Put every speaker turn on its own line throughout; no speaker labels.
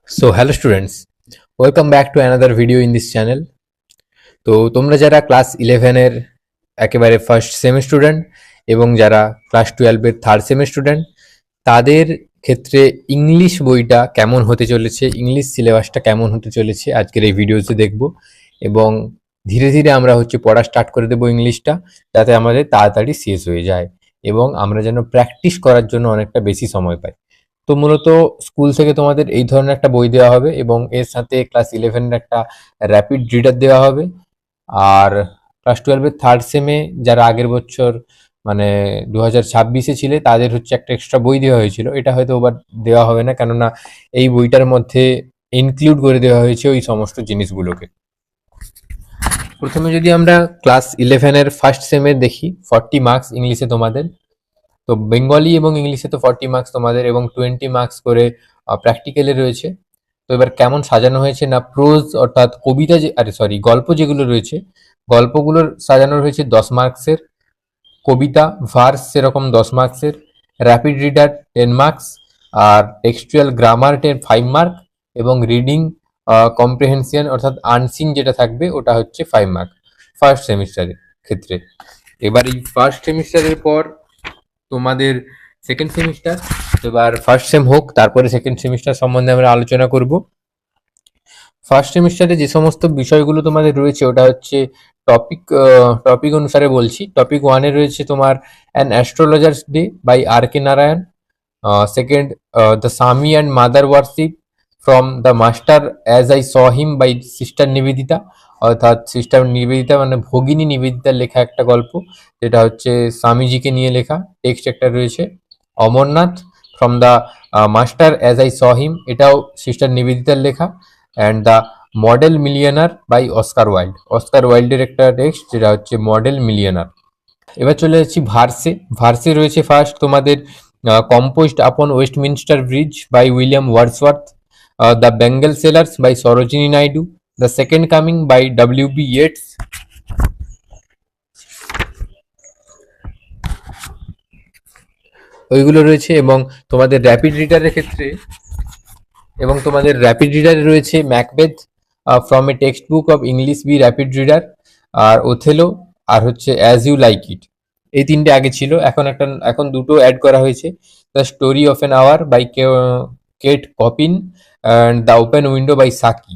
So hello students, welcome back to another video in this channel. তো তোমরা যারা class 11 এর একেবারে ফার্স্ট সেম স্টুডেন্ট এবং যারা ক্লাস 12 এর থার্ড সেম স্টুডেন্ট তাদের ক্ষেত্রে ইংলিশ বইটা কেমন হতে চলেছে, ইংলিশ সিলেবাসটা কেমন হতে চলেছে আজকের এই ভিডিওতে দেখব এবং ধীরে ধীরে আমরা পড়া স্টার্ট করে দেবো ইংলিশটা, যাতে আমাদের তাড়াতাড়ি শেষ হয়ে যায় এবং আমরা যেন প্র্যাকটিস করার জন্য অনেকটা বেশি সময় পাই। তো মূলত স্কুল থেকে তোমাদের এই ধরনের একটা বই দেওয়া হবে এবং এর সাথে ক্লাস 11 এর একটা র্যাপিড রিডার দেওয়া হবে। আর ক্লাস 12 এর থার্ড সেমে যারা আগের বছর মানে 2026-এ ছিলে তাদের একটা এক্সট্রা বই দেওয়া হয়েছিল, এটা হয়তো এবার দেওয়া হবে না, কেননা এই বইটার মধ্যে ইনক্লুড করে দেওয়া হয়েছে ওই সমস্ত জিনিসগুলোকে। প্রথমে যদি আমরা ক্লাস 11 এর ফার্স্ট সেমে দেখি, 40 মার্কস ইংলিশে তোমাদের। তো বেঙ্গলি এবং ইংলিশে তো 40 মার্কস তোমাদের এবং 20 মার্কস করে প্র্যাকটিক্যালে রয়েছে। তো এবার কেমন সাজানো হয়েছে না, প্রোজ অর্থাৎ কবিতা গল্প যেগুলো রয়েছে, গল্পগুলোর সাজানো রয়েছে 10 মার্কসের, কবিতা ভার্স সেরকম 10 মার্কসের, র্যাপিড রিডার 10 মার্কস, আর টেক্সচুয়াল গ্রামার 5 মার্ক এবং রিডিং কম্প্রিহেনশন অর্থাৎ আনসিন যেটা থাকবে ওটা 5 মার্ক ফার্স্ট সেমিস্টারের ক্ষেত্রে। এবার এই ফার্স্ট সেমিস্টারের পর তোমাদের সেকেন্ড সেমিস্টার, এবার ফার্স্ট সেম হোক তারপরে সেকেন্ড সেমিস্টার সম্বন্ধে আমরা আলোচনা করব। ফার্স্ট সেমিস্টারে যে সমস্ত বিষয়গুলো তোমাদের রয়েছে ওটা টপিক অনুসারে বলছি। টপিক 1-এ রয়েছে তোমার an astrologer's day by R K. Narayan. Second, the swami and mother worship from the master as I saw him by sister Nivedita, অর্থাৎ সিস্টার নিবেদিতা মানে ভগিনী নিবেদিতার লেখা একটা গল্প, যেটা স্বামীজিকে নিয়ে লেখা। টেক্সট একটা রয়েছে Amarnath from the master as I saw him, এটাও সিস্টার নিবেদিতার লেখা। And the model millionaire by Oscar Wilde, Oscar ওয়াইল্ডের একটা টেক্সট যেটা মডেল মিলিয়নার। এবার চলে যাচ্ছি ভার্সে। ভার্সে রয়েছে ফার্স্ট তোমাদের composed upon Westminster Bridge by William Wordsworth, the bangle sellers by Sarojini Naidu, the second coming by W B. Yeats. ওইগুলো রয়েছে এবং তোমাদের র্যাপিড রিডারে রয়েছে Macbeth from a text book of English B rapid reader, আর ওথেলো, আর অ্যাজ ইউ লাইক ইট। এই তিনটে আগে ছিল, এখন দুটো অ্যাড করা হয়েছে, the story of an hour by Kate Chopin and the open window by Saki.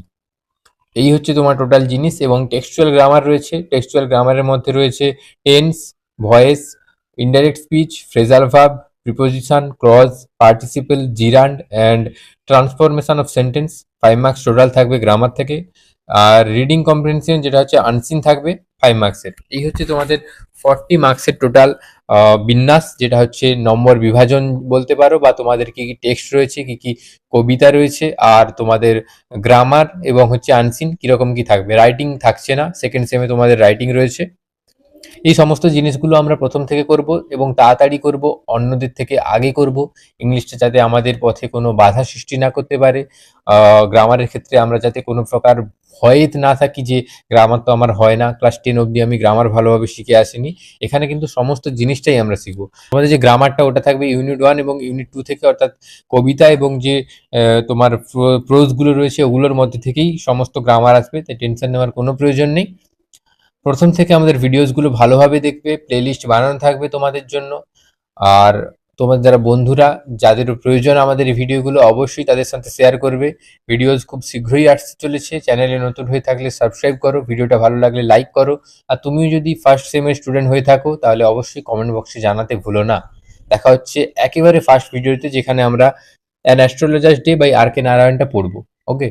এই তোমার টোটাল জিনিস। এবং টেক্সচুয়াল গ্রামার রয়েছে, টেক্সচুয়াল গ্রামারের মধ্যে রয়েছে tense, voice, indirect speech, phrasal verb, preposition, clause, participle, gerund and transformation of sentence. 5 marks total থাকবে grammar থেকে। আর রিডিং কম্প্রিহেনশন যেটা আনসিন থাকবে 5 মার্কসের। এই তোমাদের 40 মার্কসের টোটাল বিন্যাস, যেটা নম্বর বিভাজন বলতে পারো, বা তোমাদের কি কি টেক্সট রয়েছে, কি কি কবিতা রয়েছে, আর তোমাদের গ্রামার এবং আনসিন কিরকম কি থাকবে। রাইটিং থাকছে না, সেকেন্ড সেমে তোমাদের রাইটিং রয়েছে। এই সমস্ত জিনিসগুলো আমরা প্রথম থেকে করব এবং তাড়াতাড়ি করব, অন্যদের থেকে আগে করব, ইংলিশটা যাতে আমাদের পথে কোনো বাধা সৃষ্টি না করতে পারে। গ্রামারের ক্ষেত্রে আমরা যাতে কোনো প্রকার ভয়ে না থাকি যে গ্রামার তো আমার হয় না, ক্লাস 10 অবধি আমি গ্রামার ভালোভাবে শিখে আসিনি। এখানে কিন্তু সমস্ত জিনিসটাই আমরা শিখবো। আমাদের যে গ্রামারটা ওটা থাকবে ইউনিট 1 এবং ইউনিট 2 থেকে, অর্থাৎ কবিতা এবং যে তোমার প্রোজগুলো রয়েছে ওগুলোর মধ্যে থেকেই সমস্ত গ্রামার আসবে, তাই টেনশন নেওয়ার কোনো প্রয়োজন নেই। প্রথম থেকে আমাদের ভিডিওসগুলো ভালোভাবে দেখবে, প্লেলিস্ট বানানো থাকবে তোমাদের জন্য। আর তোমার যারা বন্ধুরা যাদের প্রয়োজন আমাদের এই ভিডিওগুলো, অবশ্যই তাদের সাথে শেয়ার করবে। ভিডিওস খুব শীঘ্রই আসতে চলেছে, চ্যানেলে নতুন হয়ে থাকলে সাবস্ক্রাইব করো, ভিডিওটা ভালো লাগলে লাইক করো। আর তুমিও যদি ফার্স্ট সেমের স্টুডেন্ট হয়ে থাকো তাহলে অবশ্যই কমেন্ট বক্সে জানাতে ভুলো না। দেখা হচ্ছে একেবারে ফার্স্ট ভিডিওতে, যেখানে আমরা an astrologer's day by R K. নারায়ণটা পড়বো। ওকে।